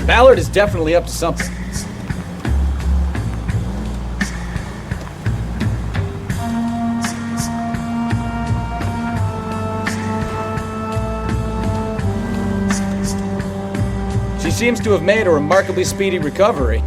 Ballard is definitely up to something. She seems to have made a remarkably speedy recovery.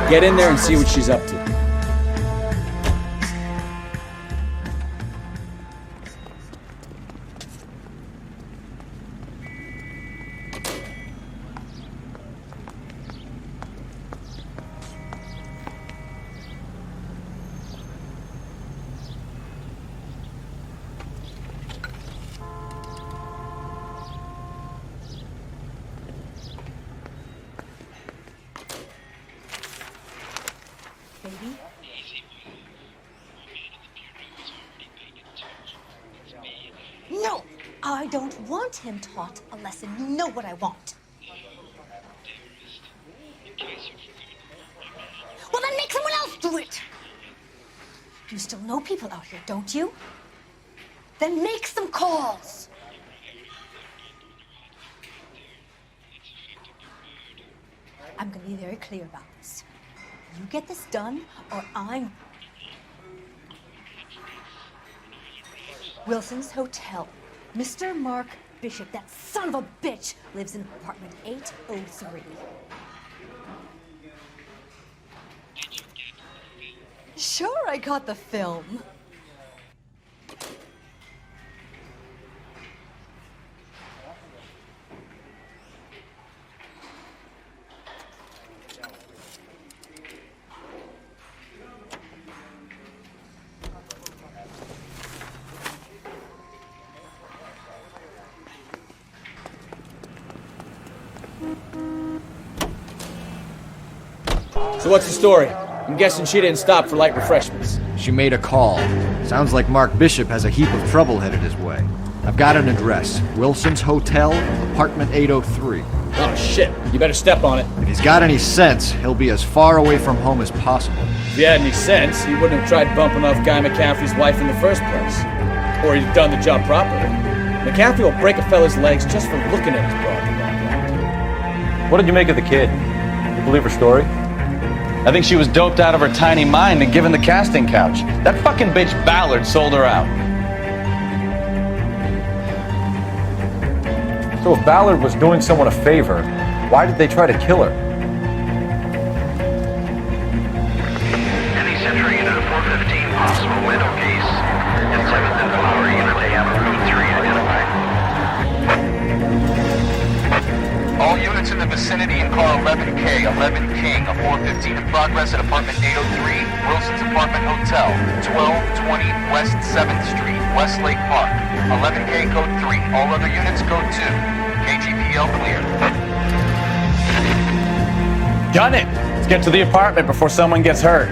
Get in there and see what she's up to. No, I don't want him taught a lesson. You know what I want. Well, then make someone else do it. You still know people out here, don't you? Then make some calls. I'm going to be very clear about this. You get this done, or I'm... Wilson's Hotel. Mr. Mark Bishop, that son of a bitch, lives in apartment 803. Sure, I got the film. So what's the story? I'm guessing she didn't stop for light refreshments. She made a call. Sounds like Mark Bishop has a heap of trouble headed his way. I've got an address. Wilson's Hotel, apartment 803. Oh shit, you better step on it. If he's got any sense, he'll be as far away from home as possible. If he had any sense, he wouldn't have tried bumping off Guy McCaffrey's wife in the first place. Or he'd have done the job properly. McCaffrey will break a fella's legs just for looking at his broad. What did you make of the kid? You believe her story? I think she was doped out of her tiny mind and given the casting couch. That fucking bitch Ballard sold her out. So if Ballard was doing someone a favor, why did they try to kill her? Any Century unit 415 possible window case. And 7th and Flower unit they have a room 3 identified. All units in the vicinity in car 11K, 11 King, a 415 in progress at apartment 803, Wilson's Apartment Hotel, 1220 West 7th Street, Westlake Park. 11K code 3, all other units code 2. KGPL clear. Gun it! Let's get to the apartment before someone gets hurt.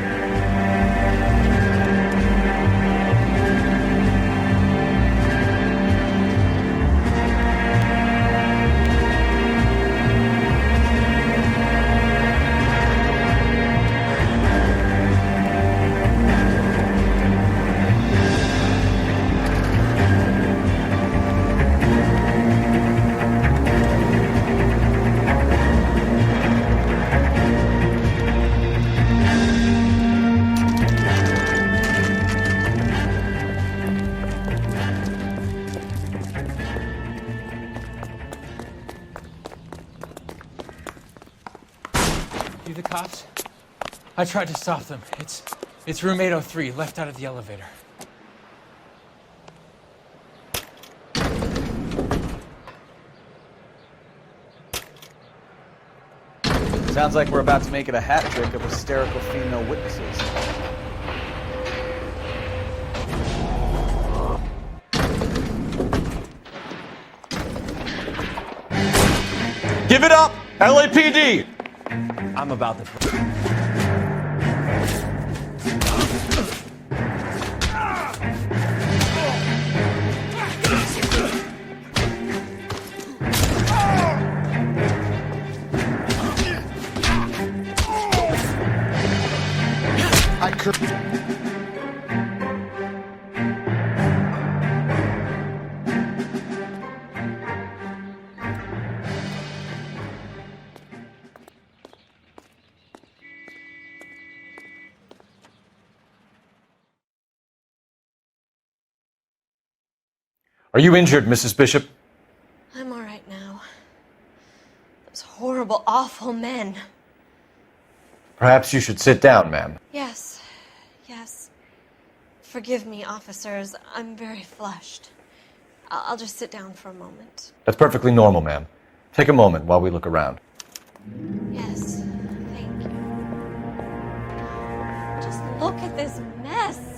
You the cops? I tried to stop them. It's room 803, left out of the elevator. Sounds like we're about to make it a hat trick of hysterical female witnesses. Give it up, LAPD! I'm about to... Are you injured, Mrs. Bishop? I'm all right now. Those horrible, awful men. Perhaps you should sit down, ma'am. Yes, yes. Forgive me, officers. I'm very flushed. I'll just sit down for a moment. That's perfectly normal, ma'am. Take a moment while we look around. Yes, thank you. Just look at this mess.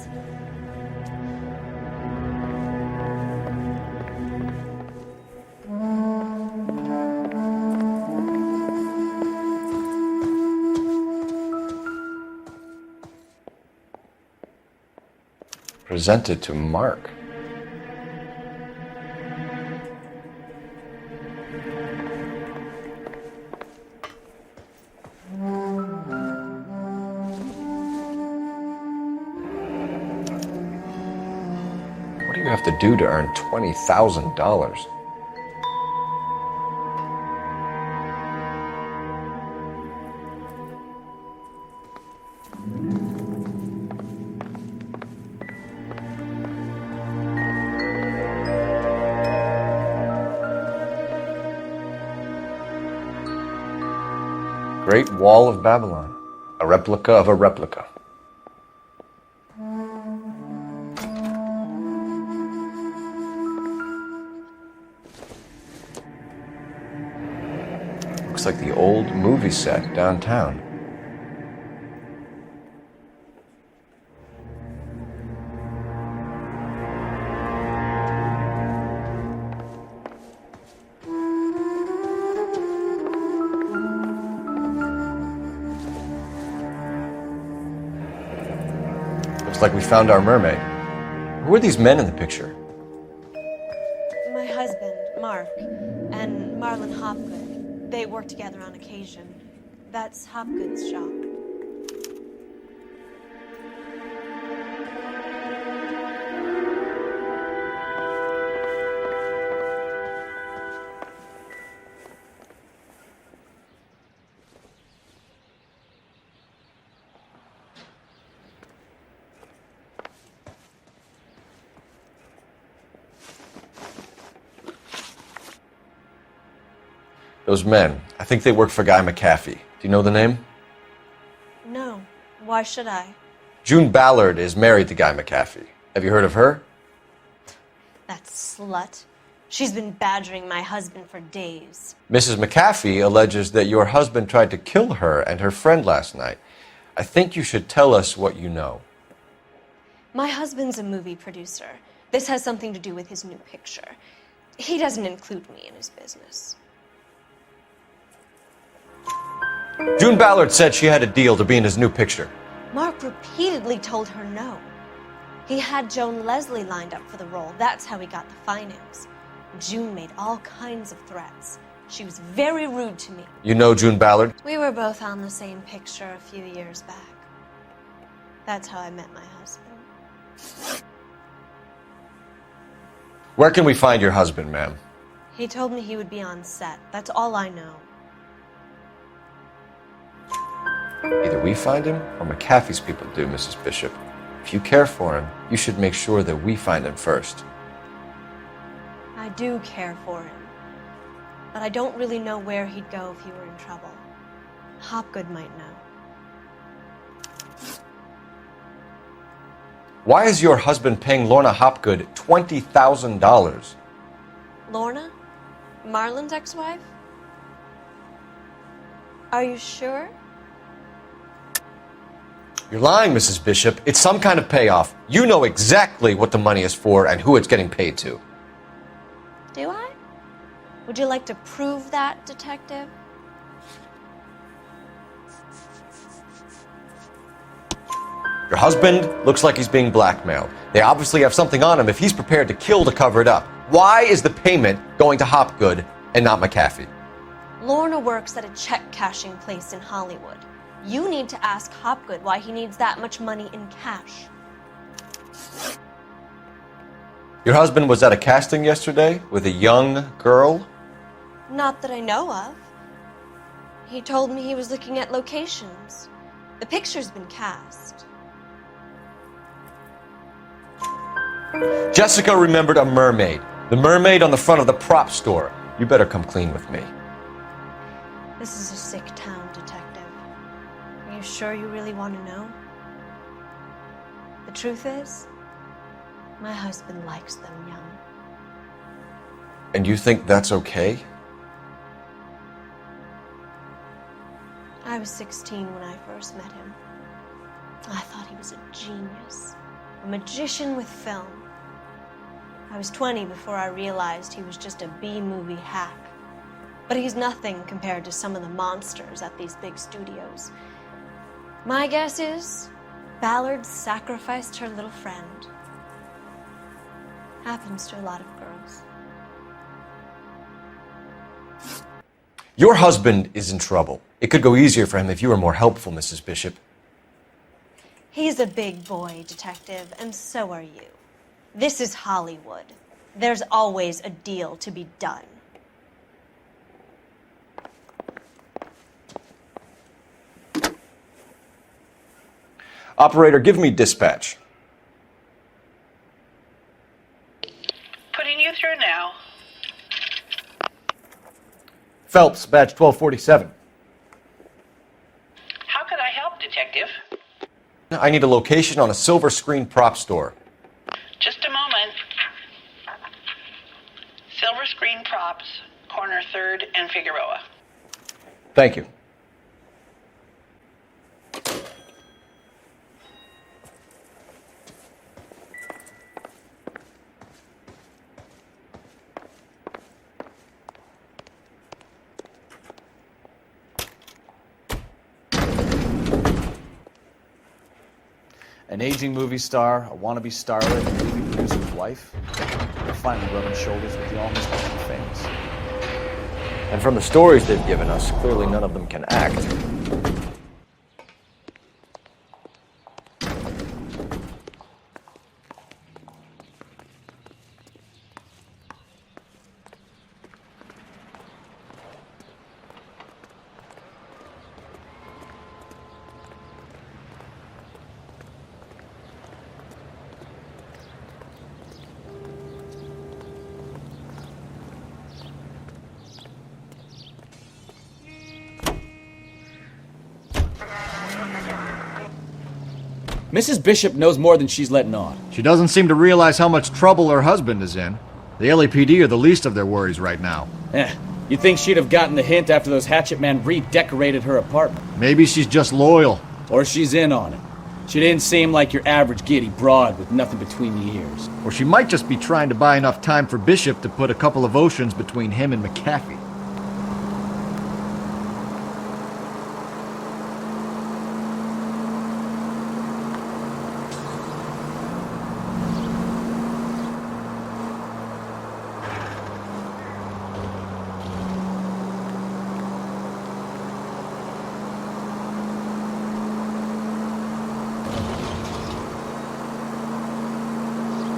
Presented to Mark. What do you have to do to earn $20,000? Great Wall of Babylon, a replica of a replica. Looks like the old movie set downtown. Looks like we found our mermaid. Who are these men in the picture? My husband, Mark, and Marlon Hopgood. They work together on occasion. That's Hopgood's shop. Those men, I think they work for Guy McAfee. Do you know the name? No. Why should I? June Ballard is married to Guy McAfee. Have you heard of her? That slut. She's been badgering my husband for days. Mrs. McAfee alleges that your husband tried to kill her and her friend last night. I think you should tell us what you know. My husband's a movie producer. This has something to do with his new picture. He doesn't include me in his business. June Ballard said she had a deal to be in his new picture. Mark repeatedly told her no. He had Joan Leslie lined up for the role. That's how he got the finance. June made all kinds of threats. She was very rude to me. You know June Ballard? We were both on the same picture a few years back. That's how I met my husband. Where can we find your husband, ma'am? He told me he would be on set. That's all I know. Either we find him or McAfee's people do, Mrs. Bishop. If you care for him, you should make sure that we find him first. I do care for him. But I don't really know where he'd go if he were in trouble. Hopgood might know. Why is your husband paying Lorna Hopgood $20,000? Lorna? Marlon's ex-wife? Are you sure? You're lying, Mrs. Bishop. It's some kind of payoff. You know exactly what the money is for and who it's getting paid to. Do I? Would you like to prove that, Detective? Your husband looks like he's being blackmailed. They obviously have something on him if he's prepared to kill to cover it up. Why is the payment going to Hopgood and not McAfee? Lorna works at a check-cashing place in Hollywood. You need to ask Hopgood why he needs that much money in cash. Your husband was at a casting yesterday with a young girl? Not that I know of. He told me he was looking at locations. The picture's been cast. Jessica remembered a mermaid. The mermaid on the front of the prop store. You better come clean with me. This is a sick town, Detective. Are you sure you really want to know? The truth is, my husband likes them young. And you think that's okay? I was 16 when I first met him. I thought he was a genius, a magician with film. I was 20 before I realized he was just a B-movie hack. But he's nothing compared to some of the monsters at these big studios. My guess is Ballard sacrificed her little friend. Happens to a lot of girls. Your husband is in trouble. It could go easier for him if you were more helpful, Mrs. Bishop. He's a big boy, Detective, and so are you. This is Hollywood. There's always a deal to be done. Operator, give me dispatch. Putting you through now. Phelps, badge 1247. How could I help, Detective? I need a location on a silver screen prop store. Just a moment. Silver Screen Props, corner 3rd and Figueroa. Thank you. An aging movie star, a wannabe starlet, a movie producer's wife. They're finally rubbing shoulders with the almost famous. And from the stories they've given us, clearly none of them can act. Mrs. Bishop knows more than she's letting on. She doesn't seem to realize how much trouble her husband is in. The LAPD are the least of their worries right now. You'd think she'd have gotten the hint after those hatchet men redecorated her apartment. Maybe she's just loyal. Or she's in on it. She didn't seem like your average giddy broad with nothing between the ears. Or she might just be trying to buy enough time for Bishop to put a couple of oceans between him and McAfee.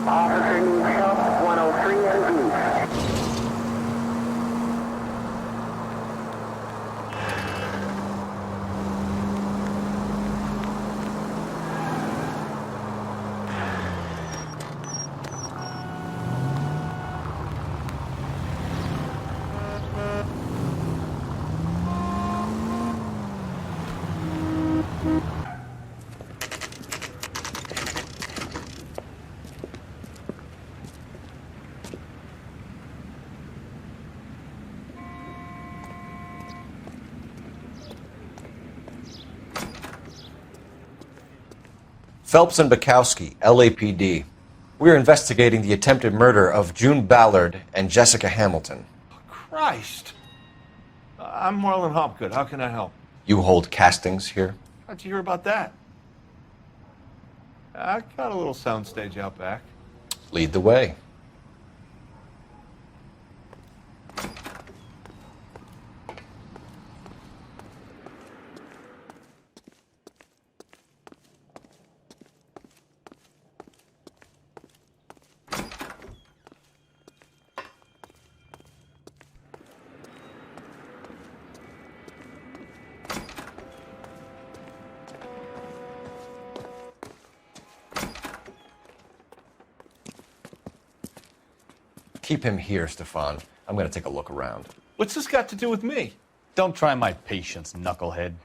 Officer needs help, 103 and east. Phelps and Bukowski, LAPD. We're investigating the attempted murder of June Ballard and Jessica Hamilton. Christ. I'm Marlon Hopgood. How can I help? You hold castings here? How'd you hear about that? I got a little soundstage out back. Lead the way. Keep him here, Stefan. I'm gonna take a look around. What's this got to do with me? Don't try my patience, knucklehead.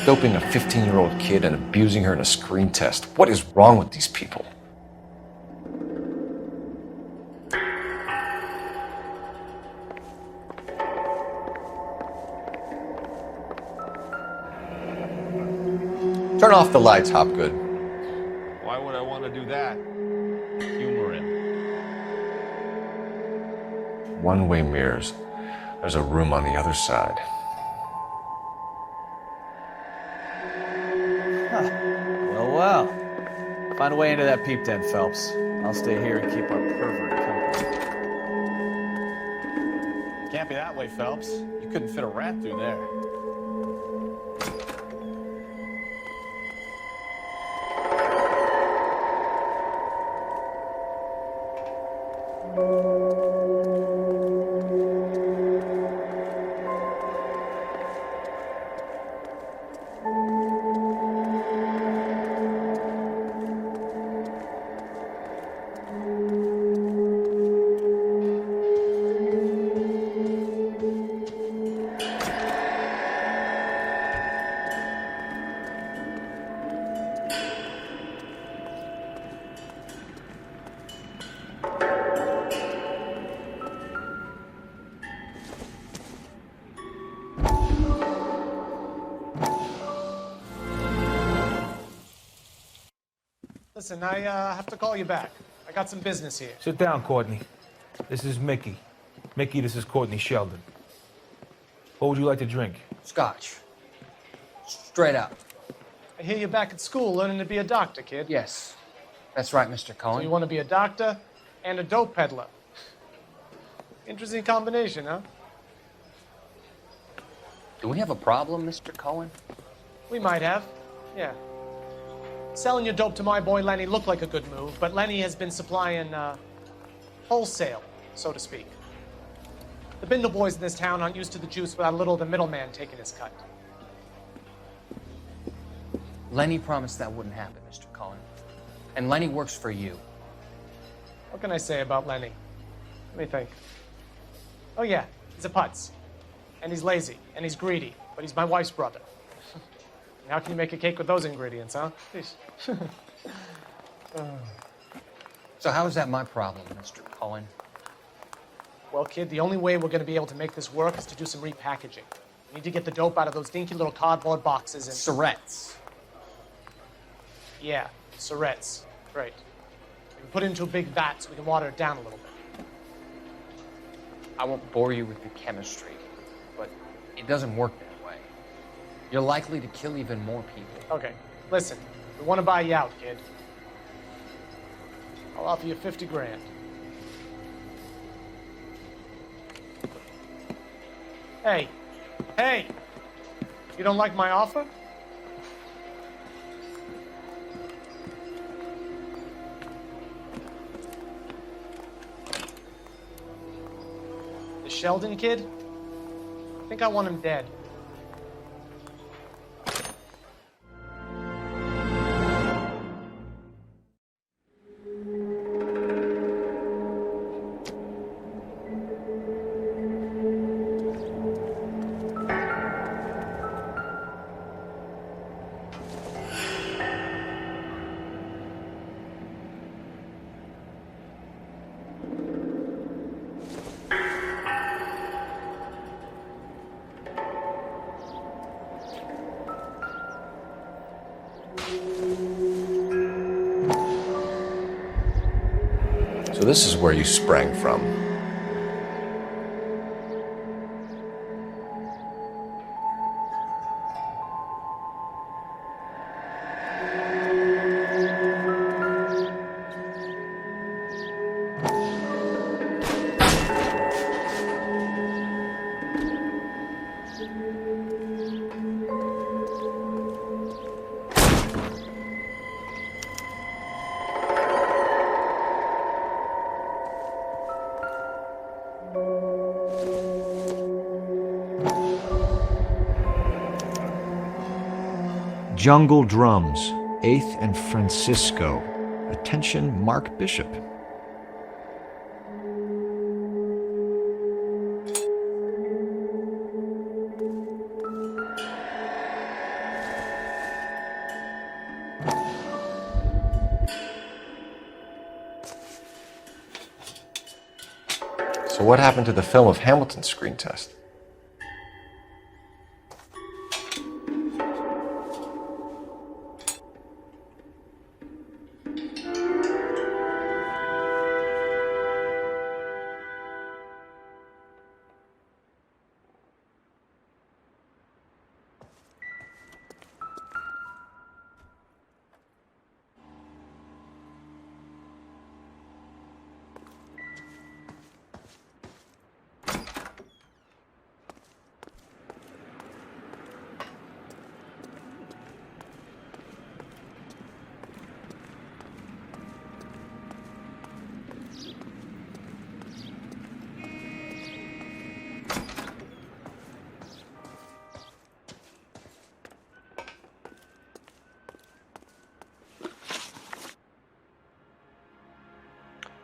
Doping a 15-year-old kid and abusing her in a screen test. What is wrong with these people? Turn off the lights, Hopgood. Why would I want to do that? Humor him. One-way mirrors. There's a room on the other side. Well. Find a way into that peep den, Phelps. I'll stay here and keep our pervert company. Can't be that way, Phelps. You couldn't fit a rat through there. Listen, I have to call you back. I got some business here. Sit down, Courtney. This is Mickey. Mickey, this is Courtney Sheldon. What would you like to drink? Scotch. Straight up. I hear you're back at school learning to be a doctor, kid. Yes. That's right, Mr. Cohen. So you want to be a doctor and a dope peddler. Interesting combination, huh? Do we have a problem, Mr. Cohen? We might have, yeah. Selling your dope to my boy Lenny looked like a good move, but Lenny has been supplying, wholesale, so to speak. The Bindle boys in this town aren't used to the juice without a little of the middleman taking his cut. Lenny promised that wouldn't happen, Mr. Cohen. And Lenny works for you. What can I say about Lenny? Let me think. Oh yeah, he's a putz. And he's lazy, and he's greedy, but he's my wife's brother. How can you make a cake with those ingredients, huh? So how is that my problem, Mr. Cohen? Well, kid, the only way we're going to be able to make this work is to do some repackaging. We need to get the dope out of those dinky little cardboard boxes and... Surrettes. Yeah, surrettes. Right. We can put it into a big vat so we can water it down a little bit. I won't bore you with the chemistry, but it doesn't work that way. You're likely to kill even more people. Okay, listen. We want to buy you out, kid. I'll offer you 50 grand. Hey. Hey! You don't like my offer? The Sheldon kid? I think I want him dead. So this is where you sprang from. Jungle Drums, 8th and Francisco. Attention, Mark Bishop. So what happened to the film of Hamilton's screen test?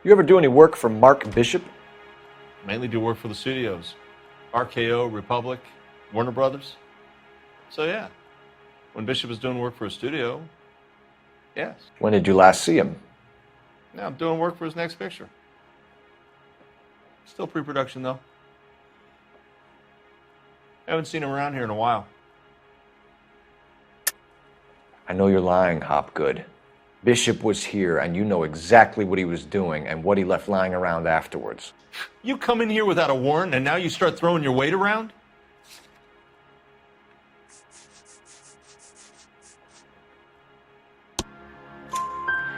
You ever do any work for Mark Bishop? Mainly do work for the studios. RKO, Republic, Warner Brothers. So yeah, when Bishop is doing work for a studio, yes. When did you last see him? Now I'm doing work for his next picture. Still pre-production though. Haven't seen him around here in a while. I know you're lying, Hopgood. Bishop was here, and you know exactly what he was doing and what he left lying around afterwards. You come in here without a warrant, and now you start throwing your weight around?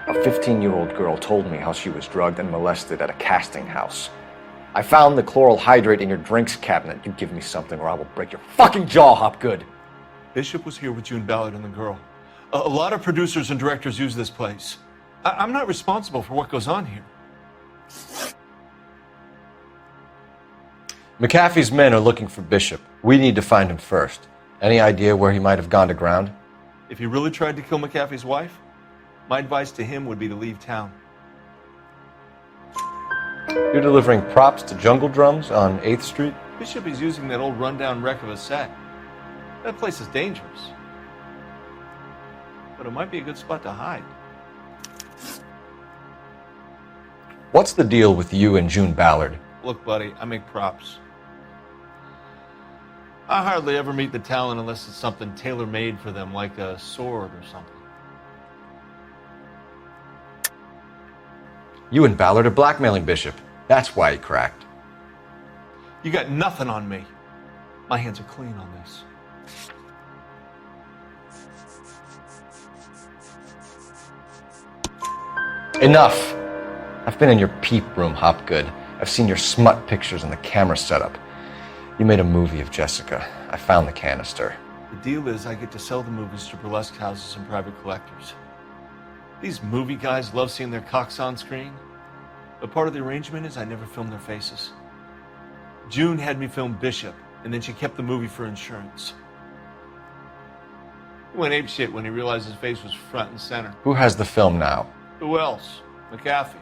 A 15-year-old girl told me how she was drugged and molested at a casting house. I found the chloral hydrate in your drinks cabinet. You give me something or I will break your fucking jaw, Hopgood. Bishop was here with June Ballard and the girl. A lot of producers and directors use this place. I'm not responsible for what goes on here. McAfee's men are looking for Bishop. We need to find him first. Any idea where he might have gone to ground? If he really tried to kill McAfee's wife, my advice to him would be to leave town. You're delivering props to Jungle Drums on 8th Street? Bishop is using that old rundown wreck of a set. That place is dangerous. But it might be a good spot to hide. What's the deal with you and June Ballard? Look, buddy, I make props. I hardly ever meet the talent unless it's something tailor-made for them, like a sword or something. You and Ballard are blackmailing Bishop. That's why he cracked. You got nothing on me. My hands are clean on this. Enough! I've been in your peep room, Hopgood. I've seen your smut pictures and the camera setup. You made a movie of Jessica. I found the canister. The deal is I get to sell the movies to burlesque houses and private collectors. These movie guys love seeing their cocks on screen. But part of the arrangement is I never film their faces. June had me film Bishop, and then she kept the movie for insurance. He went apeshit when he realized his face was front and center. Who has the film now? Who else? McAfee.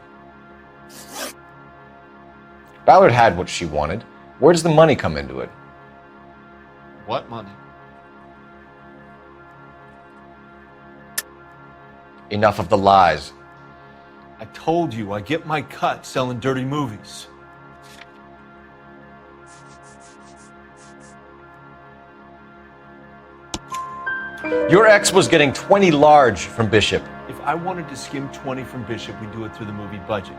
Ballard had what she wanted. Where does the money come into it? What money? Enough of the lies. I told you I get my cut selling dirty movies. Your ex was getting 20 large from Bishop. If I wanted to skim 20 from Bishop, we'd do it through the movie budget.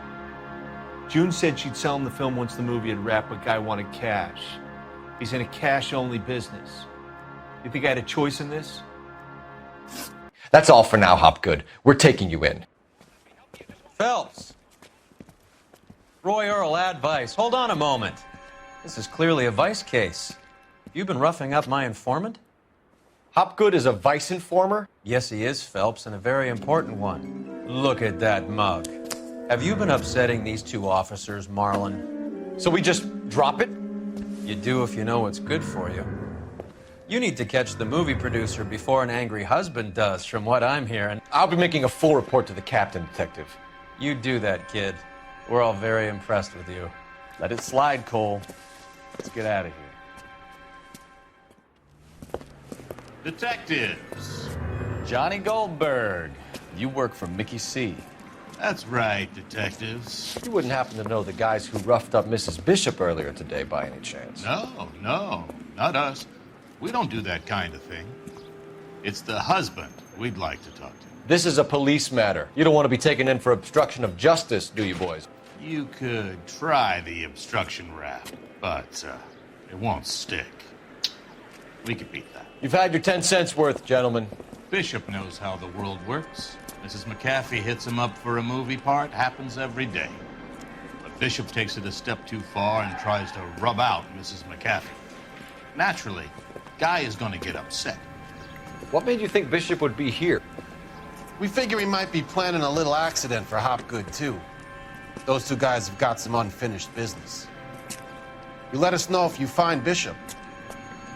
June said she'd sell him the film once the movie had wrapped, but Guy wanted cash. He's in a cash-only business. You think I had a choice in this? That's all for now, Hopgood. We're taking you in. Phelps. Roy Earl, ad vice. Hold on a moment. This is clearly a vice case. You've been roughing up my informant? Hopgood is a vice informer? Yes, he is, Phelps, and a very important one. Look at that mug. Have you been upsetting these two officers, Marlon? So we just drop it? You do if you know what's good for you. You need to catch the movie producer before an angry husband does, from what I'm hearing. I'll be making a full report to the captain, Detective. You do that, kid. We're all very impressed with you. Let it slide, Cole. Let's get out of here. Detectives. Johnny Goldberg. You work for Mickey C. That's right, detectives. You wouldn't happen to know the guys who roughed up Mrs. Bishop earlier today by any chance? No, not us. We don't do that kind of thing. It's the husband we'd like to talk to. This is a police matter. You don't want to be taken in for obstruction of justice, do you, boys? You could try the obstruction rap, but it won't stick. We could beat that. You've had your 10 cents worth, gentlemen. Bishop knows how the world works. Mrs. McAfee hits him up for a movie part. Happens every day. But Bishop takes it a step too far and tries to rub out Mrs. McAfee. Naturally, Guy is going to get upset. What made you think Bishop would be here? We figure he might be planning a little accident for Hopgood, too. Those two guys have got some unfinished business. You let us know if you find Bishop.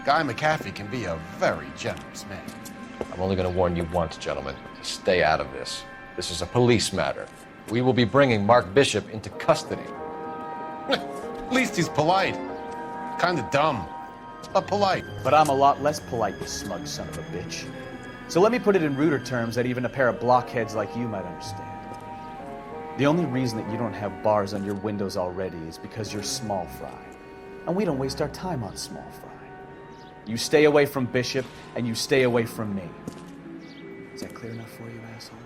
Guy McAfee can be a very generous man. I'm only going to warn you once, gentlemen. Stay out of this. This is a police matter. We will be bringing Mark Bishop into custody. At least he's polite. Kind of dumb, but polite. But I'm a lot less polite, you smug son of a bitch. So let me put it in ruder terms that even a pair of blockheads like you might understand. The only reason that you don't have bars on your windows already is because you're small fry. And we don't waste our time on small fry. You stay away from Bishop, and you stay away from me. Is that clear enough for you, asshole?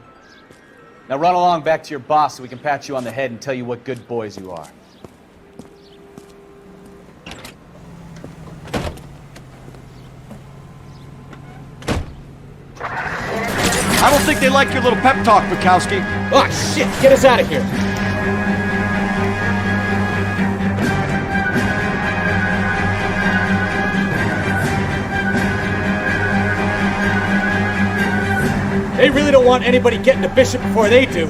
Now run along back to your boss so we can pat you on the head and tell you what good boys you are. I don't think they like your little pep talk, Bukowski. Oh, shit! Get us out of here! They really don't want anybody getting to Bishop before they do.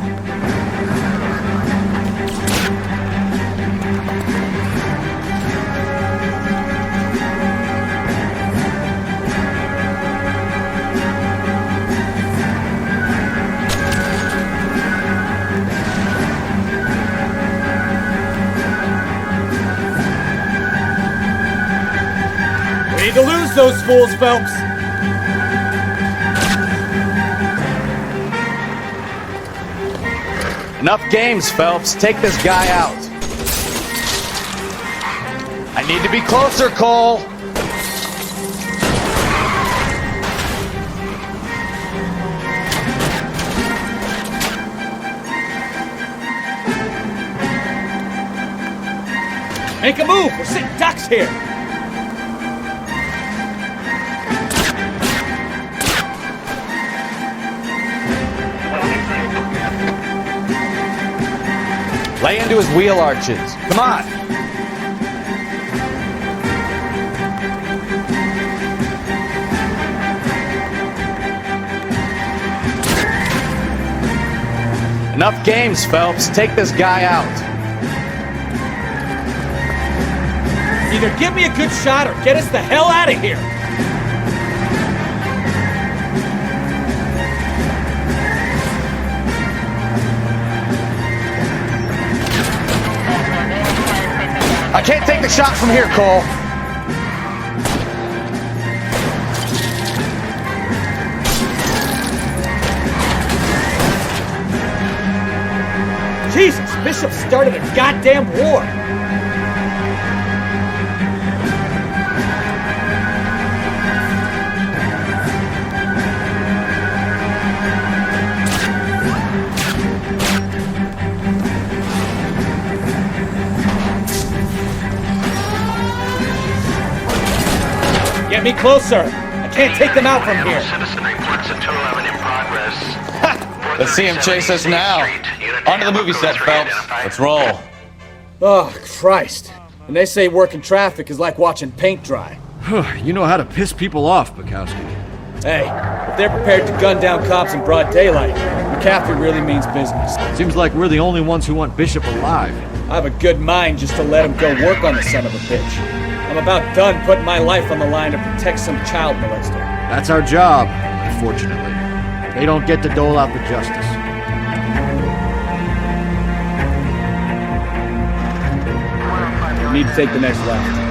We need to lose those fools, Phelps. Enough games, Phelps. Take this guy out. I need to be closer, Cole. Make a move! We're sitting ducks here! Lay into his wheel arches. Come on. Enough games, Phelps. Take this guy out. Either give me a good shot or get us the hell out of here! I can't take the shot from here, Cole. Jesus, Bishop started a goddamn war! Get me closer. I can't take them out from here. Citizen reports a 211 in progress. Let's see him chase us now. Onto the movie set, Phelps. Let's roll. Oh, Christ. And they say working traffic is like watching paint dry. You know how to piss people off, Bukowski. Hey, if they're prepared to gun down cops in broad daylight, McCaffrey really means business. Seems like we're the only ones who want Bishop alive. I have a good mind just to let him go work on the son of a bitch. I'm about done putting my life on the line to protect some child molester. That's our job, unfortunately. They don't get to dole out the justice. We need to take the next left.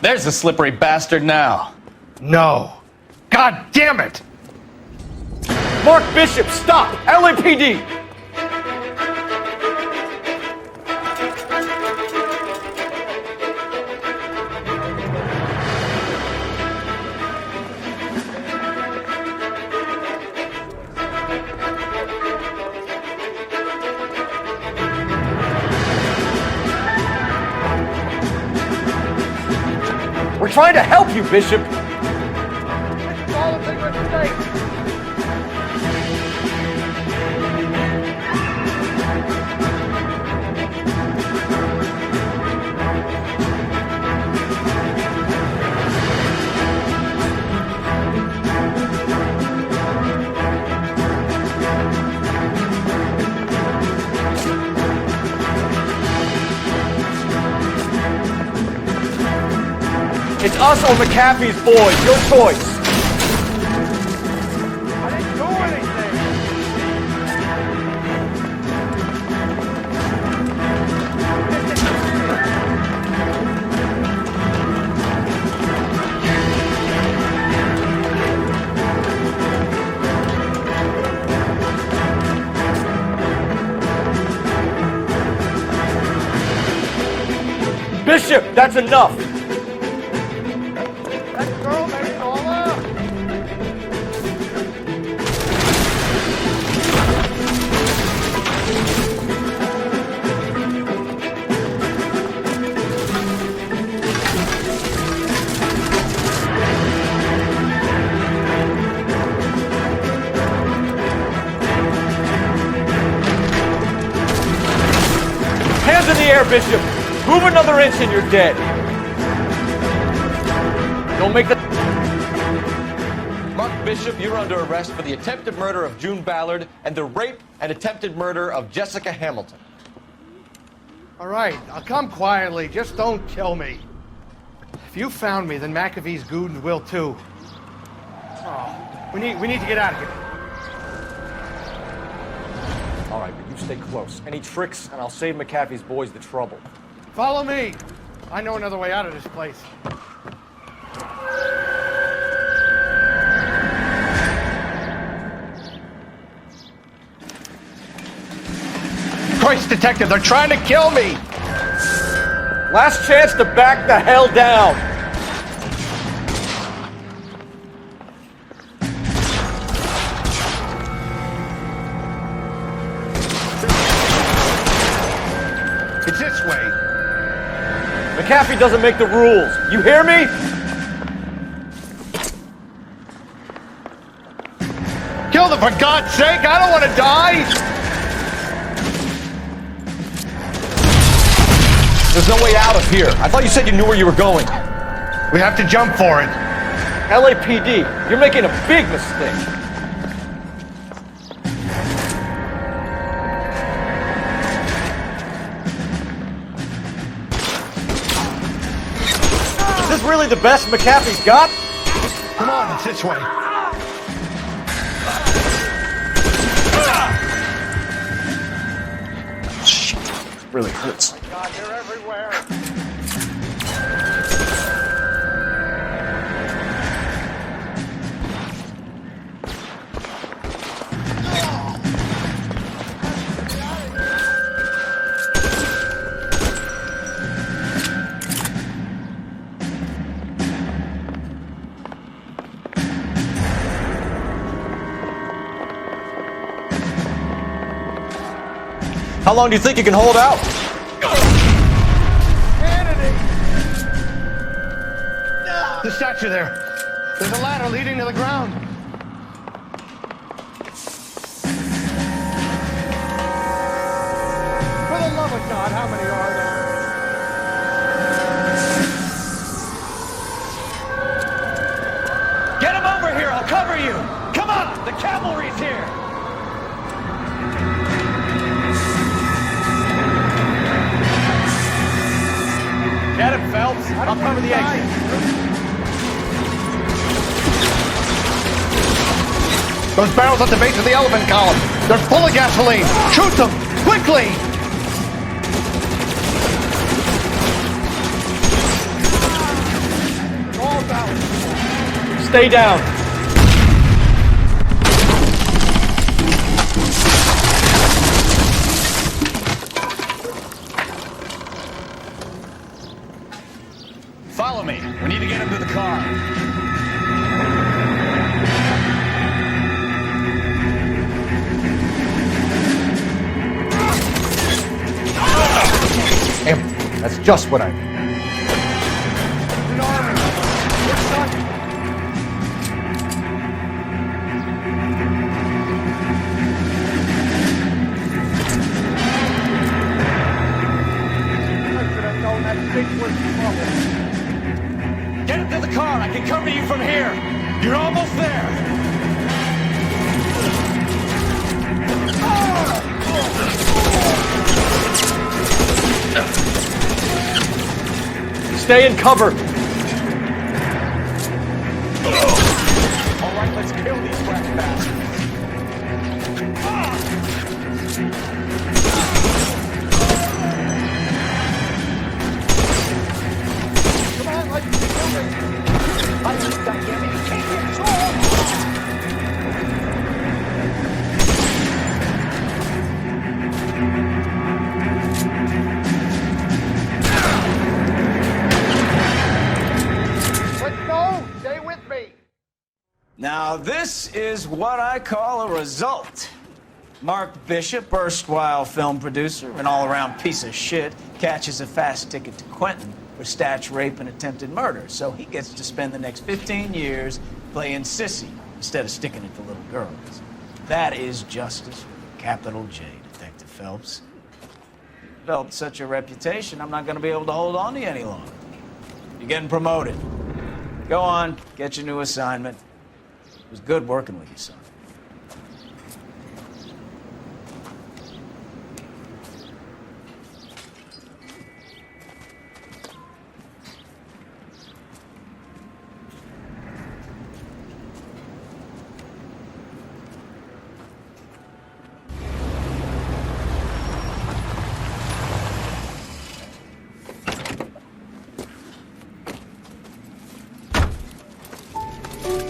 There's the slippery bastard now. No. God damn it! Mark Bishop, stop! LAPD! We're trying to help you, Bishop! It's us or McAfee's boys. Your choice. I didn't do anything. Bishop, that's enough. Hands in the air, Bishop! Move another inch and you're dead. Don't make the... Mark Bishop, you're under arrest for the attempted murder of June Ballard and the rape and attempted murder of Jessica Hamilton. All right, I'll come quietly. Just don't kill me. If you found me, then McAfee's goons will too. Oh, we need to get out of here. All right, but you stay close. Any tricks, and I'll save McAfee's boys the trouble. Follow me. I know another way out of this place. Christ, Detective, they're trying to kill me! Last chance to back the hell down! It's this way. McAfee doesn't make the rules. You hear me? Kill them, for God's sake! I don't want to die! There's no way out of here. I thought you said you knew where you were going. We have to jump for it. LAPD, you're making a big mistake. Is this really the best McAfee's got? It's this way. Shit, it really hurts. God, they're everywhere. How long do you think you can hold out? The statue there. There's a ladder leading to the ground. For the love of God, how many are there? Get him over here, I'll cover you! Come on, the cavalry's here! Get him, Phelps. I'll cover the exit. Those barrels at the base of the elephant column. They're full of gasoline. Shoot them! Quickly! All down. Stay down. Follow me. We need to get him to the car. Damn, that's just what I need. Get him to the car, I can cover you from here! You're almost there! Stay in cover. All right, let's kill these whack bastards. Come on, let's kill them. Let's go. Stay with me. Now, this is what I call a result. Mark Bishop, erstwhile film producer, an all-around piece of shit, catches a fast ticket to Quentin for statch rape and attempted murder. So he gets to spend the next 15 years playing sissy instead of sticking it to little girls. That is justice with a capital J, Detective Phelps. Developed such a reputation, I'm not going to be able to hold on to you any longer. You're getting promoted. Go on, get your new assignment. It was good working with you, son.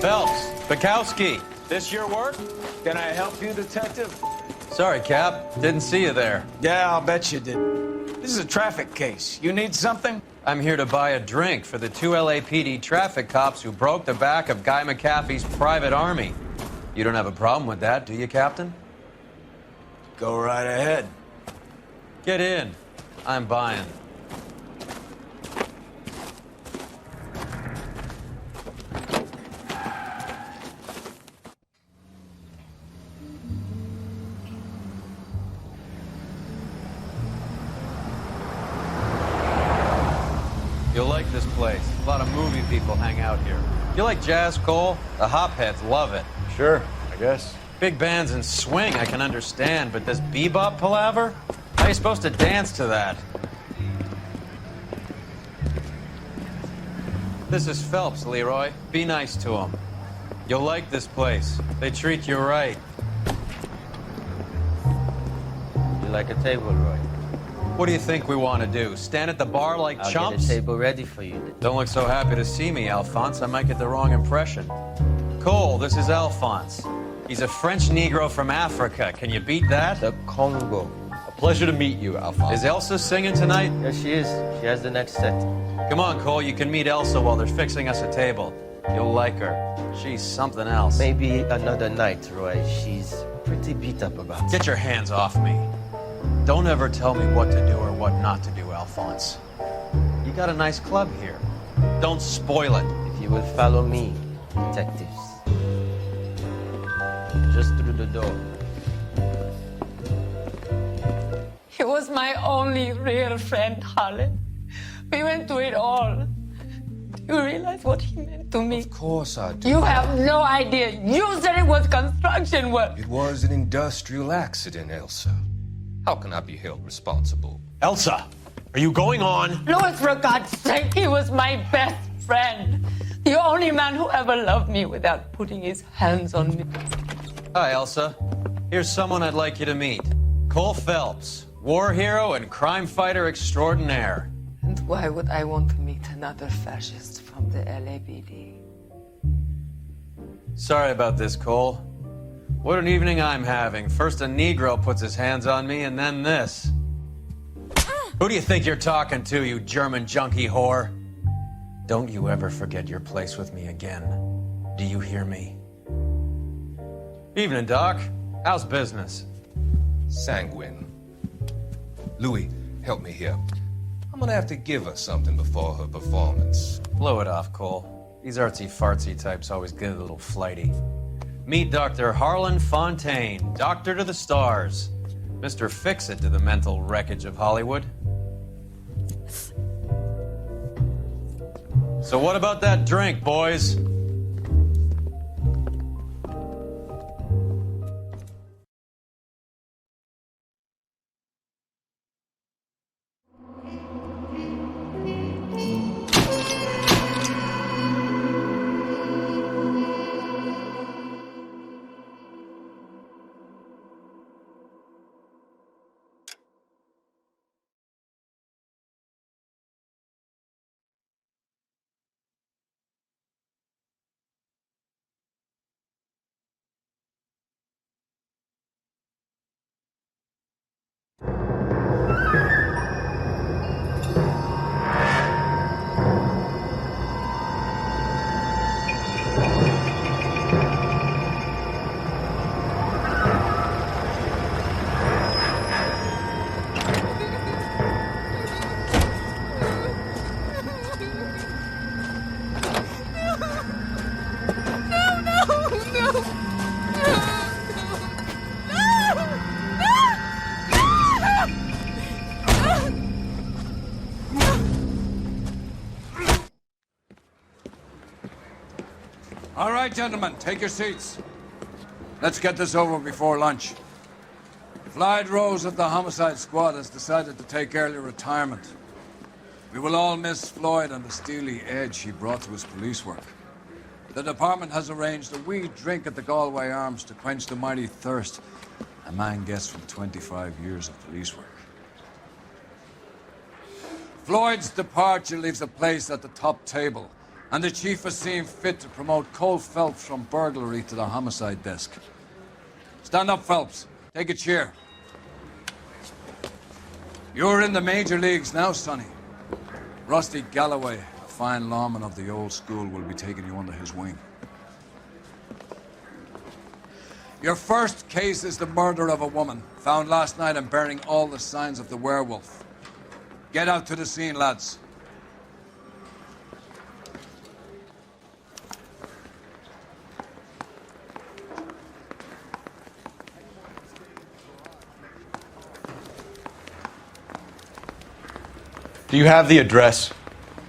Phelps, Bukowski, this your work? Can I help you, detective? Sorry, Cap. Didn't see you there. Yeah, I'll bet you did. This is a traffic case. You need something? I'm here to buy a drink for the 2 LAPD traffic cops who broke the back of Guy McAfee's private army. You don't have a problem with that, do you, Captain? Go right ahead. Get in. I'm buying. You'll like this place. A lot of movie people hang out here. You like jazz, Cole? The hopheads love it. Sure, I guess. Big bands and swing, I can understand, but this bebop palaver? How are you supposed to dance to that? This is Phelps, Leroy. Be nice to him. You'll like this place. They treat you right. You like a table, Roy? What do you think we want to do? Stand at the bar like I'll chumps? get a table ready for you. Don't look so happy to see me, Alphonse. I might get the wrong impression. Cole, this is Alphonse. He's a French Negro from Africa. Can you beat that? The Congo. A pleasure to meet you, Alphonse. Is Elsa singing tonight? Yes, she is. She has the next set. Come on, Cole. You can meet Elsa while they're fixing us a table. You'll like her. She's something else. Maybe another night, Roy. She's pretty beat up about it. Get your hands off me. Don't ever tell me what to do or what not to do, Alphonse. You got a nice club here. Don't spoil it. If you will follow me, detectives. Just through the door. He was my only real friend, Harlan. We went through it all. Do you realize what he meant to me? Of course I do. You have no idea. You said it was construction work. It was an industrial accident, Elsa. How can I be held responsible? Elsa, are you going on? Louis, for God's sake, he was my best friend. The only man who ever loved me without putting his hands on me. Hi, Elsa. Here's someone I'd like you to meet. Cole Phelps, war hero and crime fighter extraordinaire. And why would I want to meet another fascist from the LAPD? Sorry about this, Cole. What an evening I'm having. First a Negro puts his hands on me, and then this. Who do you think you're talking to, you German junkie whore? Don't you ever forget your place with me again. Do you hear me? Evening, Doc. How's business? Sanguine. Louis, help me here. I'm gonna have to give her something before her performance. Blow it off, Cole. These artsy-fartsy types always get a little flighty. Meet Dr. Harlan Fontaine, doctor to the stars. Mr. Fix-It to the mental wreckage of Hollywood. So what about that drink, boys? All right, gentlemen, take your seats. Let's get this over before lunch. Floyd Rose of the Homicide Squad has decided to take early retirement. We will all miss Floyd and the steely edge he brought to his police work. The department has arranged a wee drink at the Galway Arms to quench the mighty thirst a man gets from 25 years of police work. Floyd's departure leaves the place at the top table, and the chief has seen fit to promote Cole Phelps from burglary to the homicide desk. Stand up, Phelps. Take a chair. You're in the major leagues now, Sonny. Rusty Galloway, a fine lawman of the old school, will be taking you under his wing. Your first case is the murder of a woman, found last night and bearing all the signs of the werewolf. Get out to the scene, lads. Do you have the address?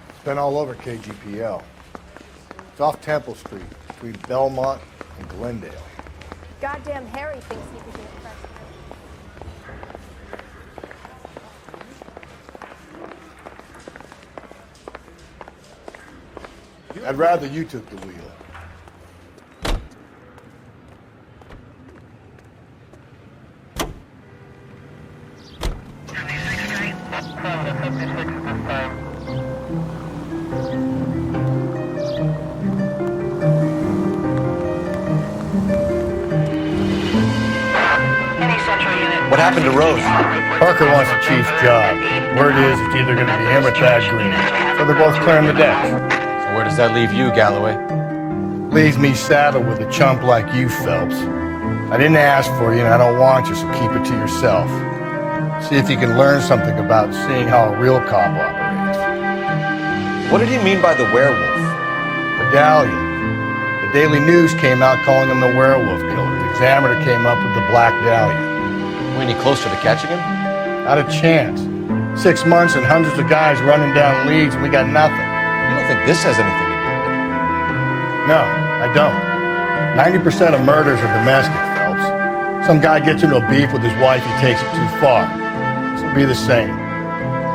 It's been all over KGPL. It's off Temple Street, between Belmont and Glendale. Goddamn Harry thinks he can be a I'd rather you took the wheel. What happened to Rose? Parker wants the chief's job. Word is it's either going to be him or Thad Green. So they're both clearing the deck. So where does that leave you, Galloway? Leaves me saddled with a chump like you, Phelps. I didn't ask for you, and I don't want you, so keep it to yourself. See if you can learn something about seeing how a real cop operates. What did he mean by the werewolf? Medallion. The Daily News came out calling him the werewolf killer. The Examiner came up with the Black Dahlia. Are we any closer to catching him? Not a chance. 6 months and hundreds of guys running down leads, and we got nothing. You don't think this has anything to do with it? No, I don't. 90% of murders are domestic, Phelps. Some guy gets into a beef with his wife, he takes it too far. This will be the same.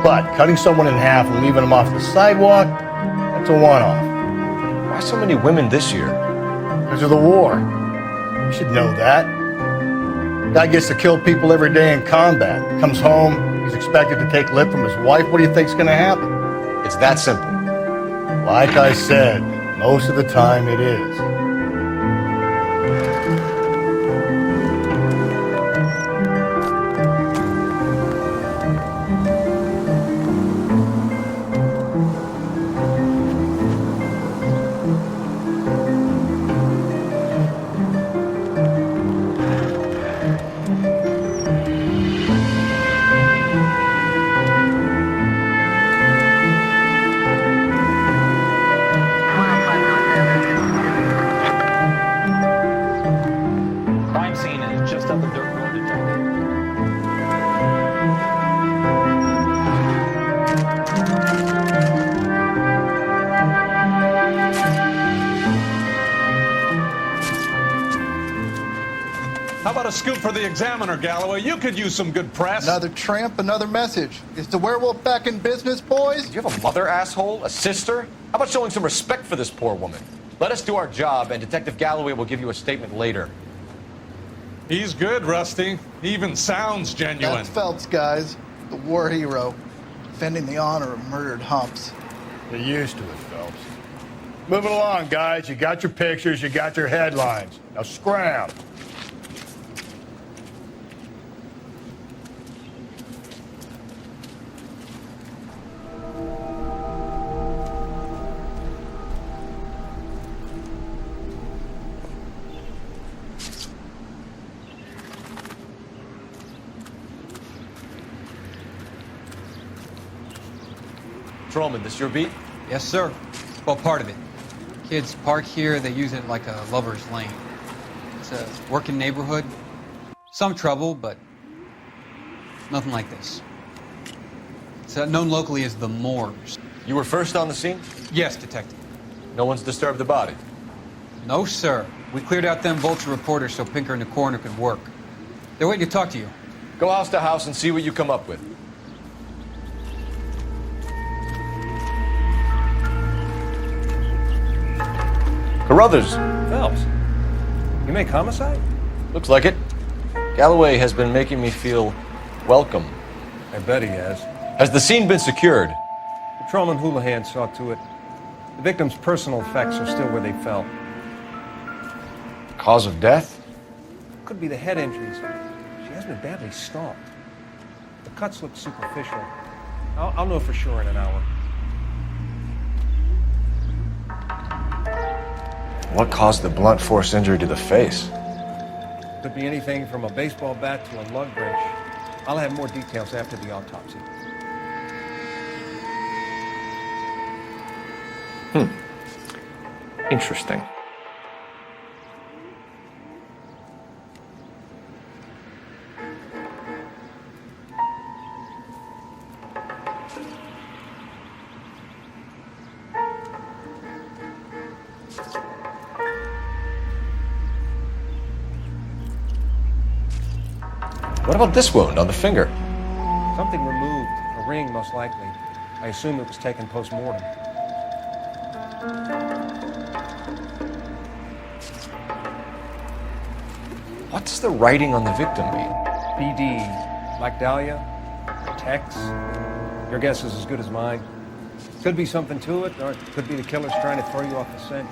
But cutting someone in half and leaving them off the sidewalk, that's a one-off. Why so many women this year? Because of the war. You should know that. Guy gets to kill people every day in combat. Comes home, he's expected to take lip from his wife. What do you think's gonna happen? It's that simple. Like I said, most of the time it is. How about a scoop for the Examiner, Galloway? You could use some good press. Another tramp, another message. Is the werewolf back in business, boys? Do you have a mother, asshole? A sister? How about showing some respect for this poor woman? Let us do our job, and Detective Galloway will give you a statement later. He's good, Rusty. He even sounds genuine. That's Phelps, guys. The war hero. Defending the honor of murdered humps. You're used to it, Phelps. Moving along, guys. You got your pictures, you got your headlines. Now scram. Patrolman, this your beat? Yes, sir. Well, part of it. Kids park here, they use it like a lover's lane. It's a working neighborhood. Some trouble, but nothing like this. It's known locally as the Moors. You were first on the scene? Yes, Detective. No one's disturbed the body? No, sir. We cleared out them vulture reporters so Pinker and the coroner could work. They're waiting to talk to you. Go house to house and see what you come up with. Carruthers. Phelps, you make homicide? Looks like it. Galloway has been making me feel welcome. I bet he has. Has the scene been secured? Patrolman Houlihan saw to it. The victim's personal effects are still where they fell. Cause of death? Could be the head injuries. She has been badly stalked. The cuts look superficial. I'll know for sure in an hour. What caused the blunt force injury to the face? Could be anything from a baseball bat to a lug wrench. I'll have more details after the autopsy. Interesting. What about this wound on the finger? Something removed. A ring, most likely. I assume it was taken post-mortem. What does the writing on the victim mean? BD. Black Dahlia? Tex? Your guess is as good as mine. Could be something to it, or it could be the killer's trying to throw you off the scent.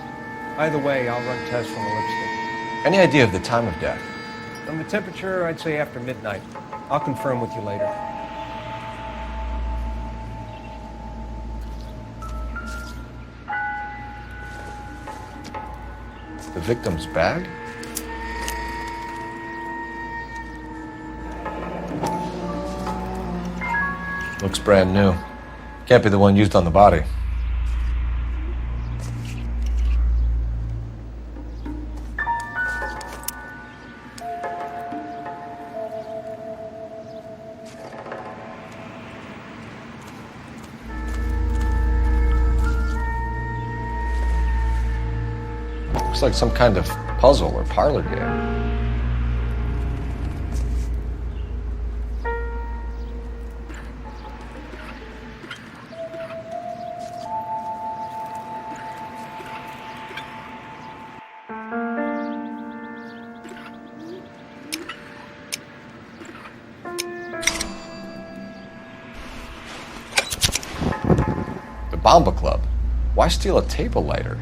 Either way, I'll run tests from the lipstick. Any idea of the time of death? From the temperature, I'd say after midnight. I'll confirm with you later. The victim's bag? Looks brand new. Can't be the one used on the body. Looks like some kind of puzzle or parlor game. The Bomba Club. Why steal a table lighter?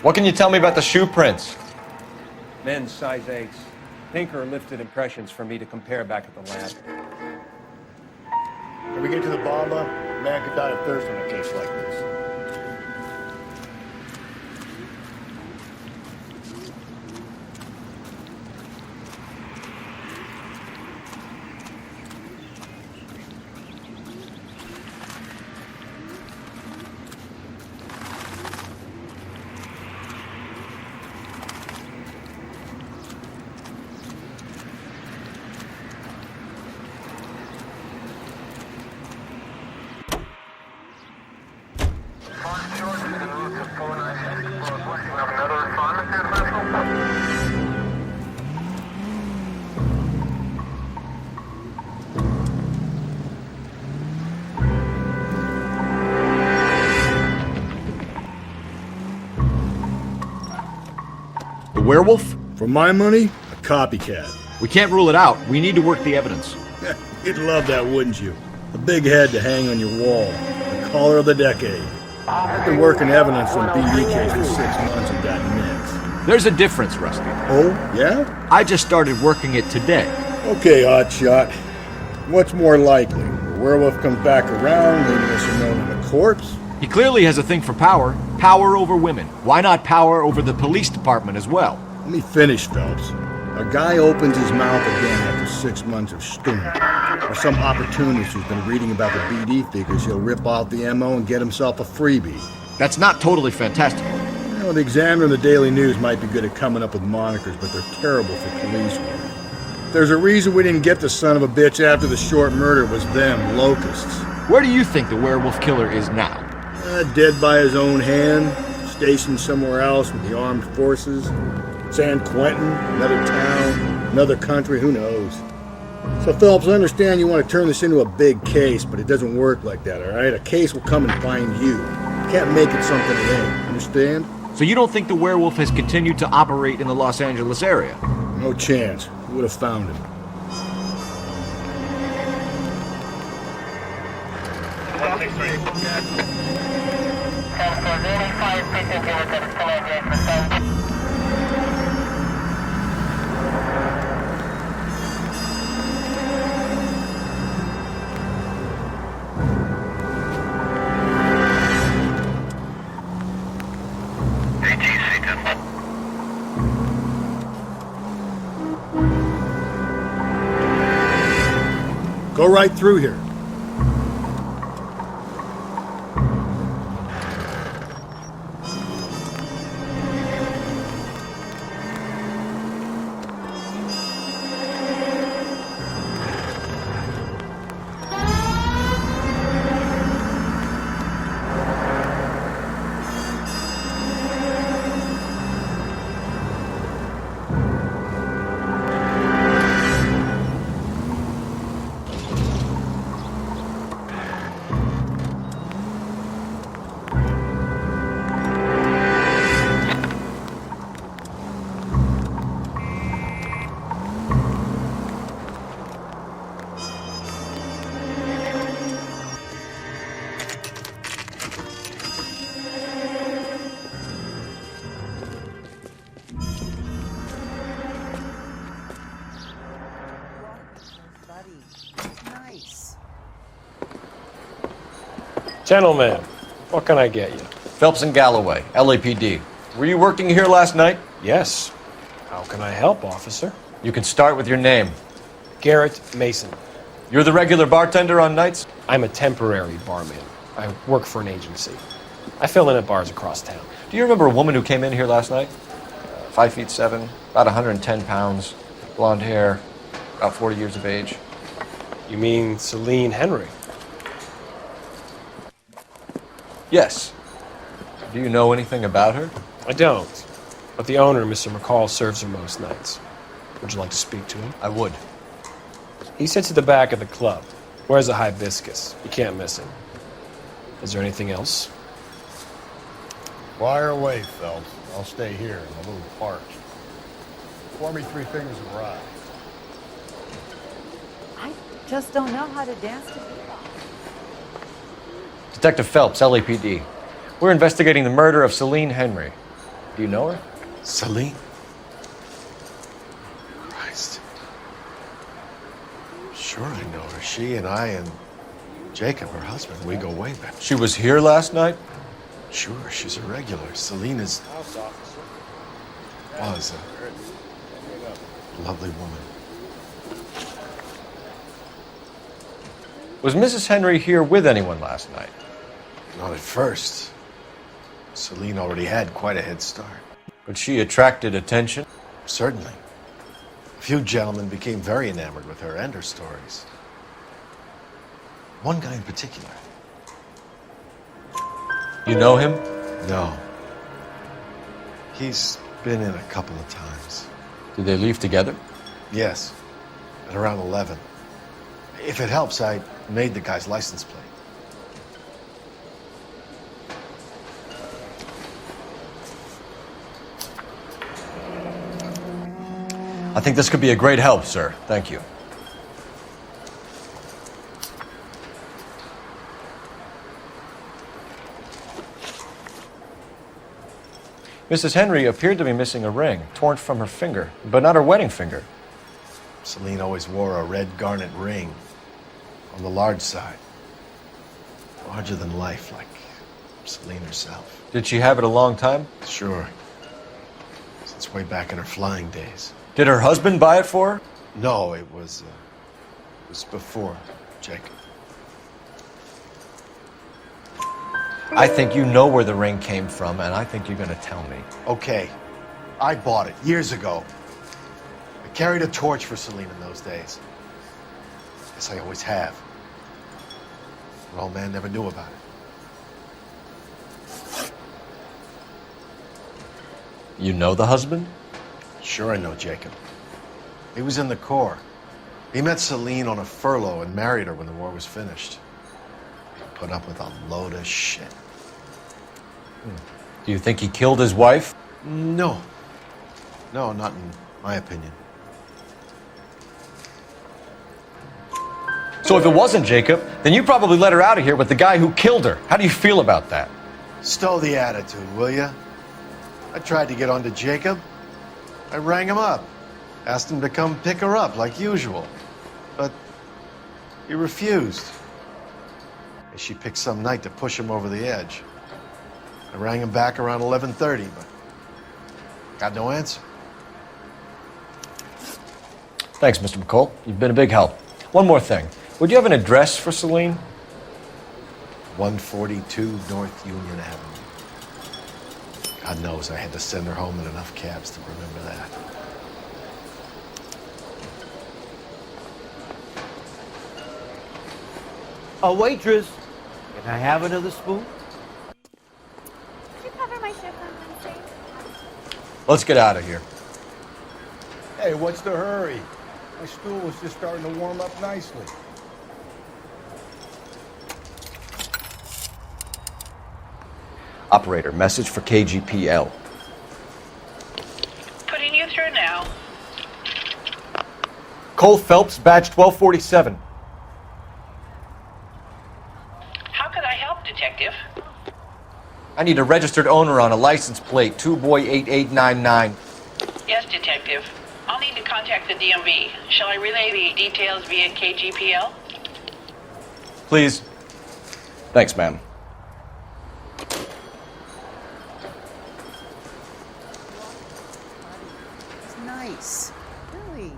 What can you tell me about the shoe prints? Men's size 8s. Tinker lifted impressions for me to compare back at the lab. When we get to the Bomba, a man could die of thirst in a case like this. The werewolf? For my money, a copycat. We can't rule it out. We need to work the evidence. You'd love that, wouldn't you? A big head to hang on your wall. The caller of the decade. I've been working evidence on BD case for 6 months and got nicks. There's a difference, Rusty. Oh, yeah? I just started working it today. Okay, hotshot. What's more likely? The werewolf comes back around, leaving us unknown in a corpse? He clearly has a thing for power. Power over women. Why not power over the police department as well? Let me finish, Phelps. A guy opens his mouth again after 6 months of stewing. Or some opportunist who's been reading about the BD figures, he'll rip off the MO and get himself a freebie. That's not totally fantastic. Well, the Examiner and the Daily News might be good at coming up with monikers, but they're terrible for police work. There's a reason we didn't get the son of a bitch after the short murder was them, locusts. Where do you think the werewolf killer is now? Dead by his own hand, stationed somewhere else with the armed forces. San Quentin, another town, another country, who knows? So, Phelps, I understand you want to turn this into a big case, but it doesn't work like that, all right? A case will come and find you. You can't make it something it ain't, understand? So you don't think the werewolf has continued to operate in the Los Angeles area? No chance. We would have found him. Go right through here. Gentlemen, what can I get you? Phelps and Galloway, LAPD. Were you working here last night? Yes. How can I help, officer? You can start with your name. Garrett Mason. You're the regular bartender on nights? I'm a temporary barman. I work for an agency. I fill in at bars across town. Do you remember a woman who came in here last night? 5'7", about 110 pounds, blonde hair, about 40 years of age. You mean Celine Henry? Yes. Do you know anything about her? I don't. But the owner, Mr. McCall, serves her most nights. Would you like to speak to him? I would. He sits at the back of the club. Wears a hibiscus. You can't miss him. Is there anything else? Fire away, Phelps. I'll stay here. I'm a little parched. Pour me 3 fingers of rye. I just don't know how to dance to bebop. Detective Phelps, LAPD. We're investigating the murder of Celine Henry. Do you know her? Celine? Christ. Sure I know her. She and I and Jacob, her husband, we go way back. She was here last night? Sure, she's a regular. Celine was a lovely woman. Was Mrs. Henry here with anyone last night? Not at first. Celine already had quite a head start. But she attracted attention? Certainly. A few gentlemen became very enamored with her and her stories. One guy in particular. You know him? No. He's been in a couple of times. Did they leave together? Yes. At around 11. If it helps, I made the guy's license plate. I think this could be a great help, sir. Thank you. Mrs. Henry appeared to be missing a ring, torn from her finger, but not her wedding finger. Celine always wore a red garnet ring on the large side. Larger than life, like Celine herself. Did she have it a long time? Sure. Since way back in her flying days. Did her husband buy it for her? No, it was before Jacob. I think you know where the ring came from, and I think you're gonna tell me. Okay. I bought it years ago. I carried a torch for Celine in those days. Guess I always have. Her old man never knew about it. You know the husband? Sure I know Jacob. He was in the Corps. He met Celine on a furlough and married her when the war was finished. He put up with a load of shit. Do you think he killed his wife? No. No, not in my opinion. So if it wasn't Jacob, then you probably let her out of here with the guy who killed her. How do you feel about that? Stow the attitude, will ya? I tried to get onto Jacob. I rang him up. Asked him to come pick her up like usual. But he refused. She picked some night to push him over the edge. I rang him back around 11:30, but got no answer. Thanks, Mr. McCall. You've been a big help. One more thing. Would you have an address for Celine? 142 North Union Avenue. God knows I had to send her home in enough cabs to remember that. A waitress. Can I have another spoon? Could you cover my shift on Wednesday? Let's get out of here. Hey, what's the hurry? My stool was just starting to warm up nicely. Operator, message for KGPL. Putting you through now. Cole Phelps, badge 1247. How could I help, Detective? I need a registered owner on a license plate, 2boy8899. Yes, Detective. I'll need to contact the DMV. Shall I relay the details via KGPL? Please. Thanks, ma'am. nice. Really.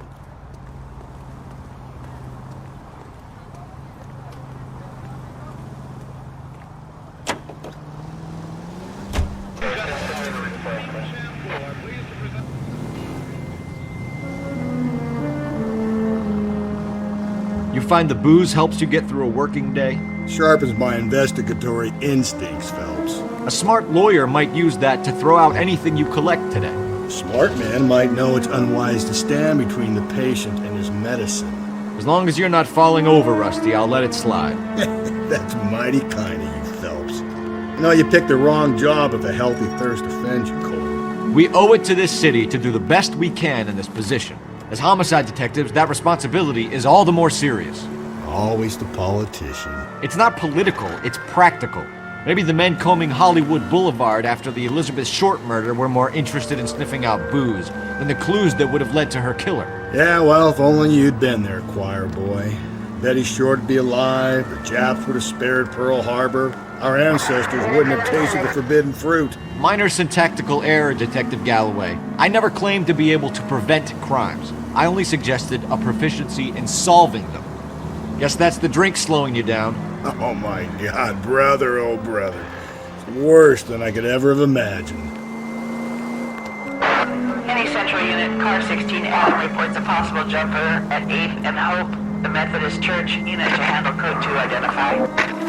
You find the booze helps you get through a working day? Sharpens my investigatory instincts, Phelps. A smart lawyer might use that to throw out anything you collect today. A smart man might know it's unwise to stand between the patient and his medicine. As long as you're not falling over, Rusty, I'll let it slide. That's mighty kind of you, Phelps. You know, you picked the wrong job if a healthy thirst offends you, Cole. We owe it to this city to do the best we can in this position. As homicide detectives, that responsibility is all the more serious. Always the politician. It's not political, it's practical. Maybe the men combing Hollywood Boulevard after the Elizabeth Short murder were more interested in sniffing out booze than the clues that would have led to her killer. Yeah, well, if only you'd been there, choir boy. Betty Short would be alive, the Japs would have spared Pearl Harbor, our ancestors wouldn't have tasted the forbidden fruit. Minor syntactical error, Detective Galloway. I never claimed to be able to prevent crimes. I only suggested a proficiency in solving them. Guess that's the drink slowing you down. Oh my God, brother, oh brother. It's worse than I could ever have imagined. Any Central Unit, Car 16L reports a possible jumper at 8th and Hope, the Methodist Church. Unit to handle code 2 identify.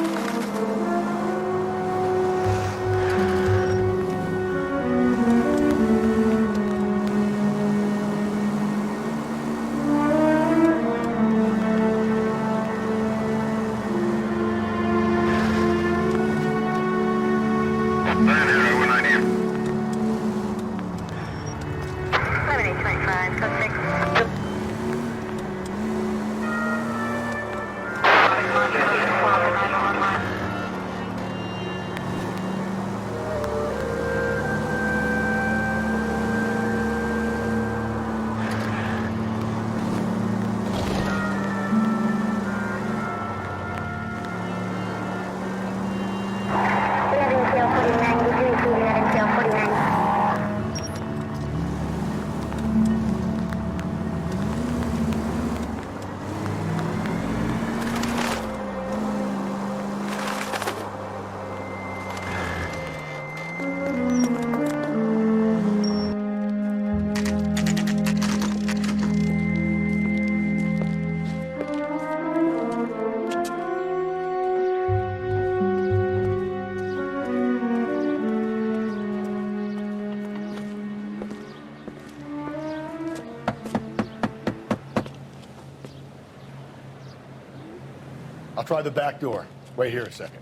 I'll try the back door. Wait here a second.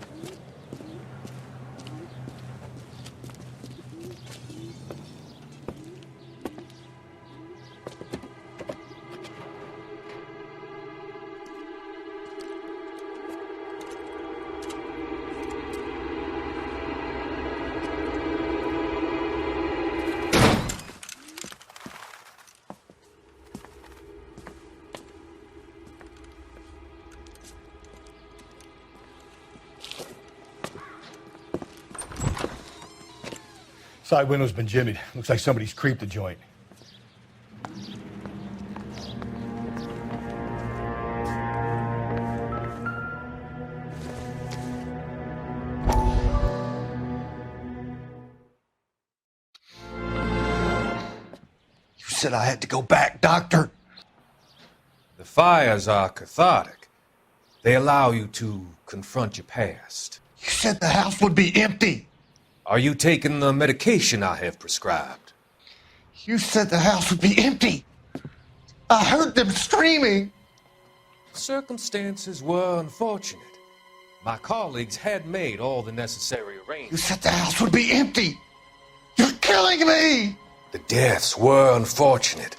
Side window's been jimmied. Looks like somebody's creeped the joint. You said I had to go back, Doctor. The fires are cathartic. They allow you to confront your past. You said the house would be empty. Are you taking the medication I have prescribed? You said the house would be empty. I heard them screaming. Circumstances were unfortunate. My colleagues had made all the necessary arrangements. You said the house would be empty. You're killing me. The deaths were unfortunate,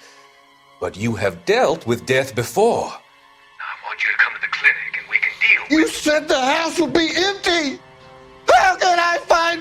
but you have dealt with death before. Now I want you to come to the clinic and we can deal with it. You said the house would be empty. How can I find